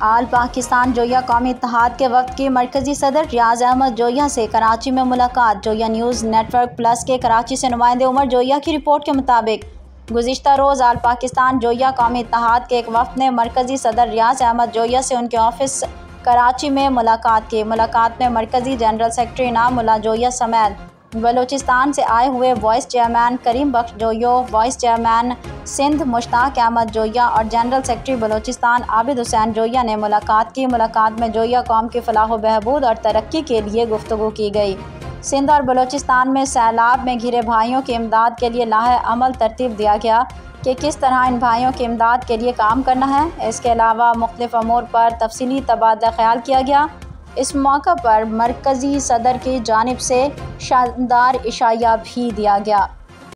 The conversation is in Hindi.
आल पाकिस्तान जोया कौमी इत्तेहाद के वक्त की मरकज़ी सदर रियाज अहमद जोया से कराची में मुलाकात। जोया न्यूज़ नेटवर्क प्लस के कराची से नुमाइंदे उमर जोया की रिपोर्ट के मुताबिक गुज़िश्ता रोज़ आल पाकिस्तान जोया कौमी इत्तेहाद के एक वफ़द ने मरकज़ी सदर रियाज अहमद जोया से उनके ऑफिस कराची में मुलाकात की। मुलाकात में मरकज़ी जनरल सेक्रेटरी इनामुल्लाह जोया समेत बलोचिस्तान से आए हुए वाइस चेयरमैन करीम बख्श जोयो, वाइस चेयरमैन सिंध मुश्ताक अहमद जोया और जनरल सेक्रेटरी बलोचिस्तान आबिद हुसैन जोया ने मुलाकात की। मुलाकात में जोया कौम की फलाह बहबूद और तरक्की के लिए गुफ्तगू की गई। सिंध और बलोचिस्तान में सैलाब में घिरे भाइयों की इमदाद के लिए लाहे अमल तरतीब दिया गया कि किस तरह इन भाइयों की इमदाद के लिए काम करना है। इसके अलावा मुख्तलिफ अमूर पर तफसीली तबादला ख्याल किया गया। इस मौका पर मरकज़ी सदर की जानिब से शानदार इशाया भी दिया गया।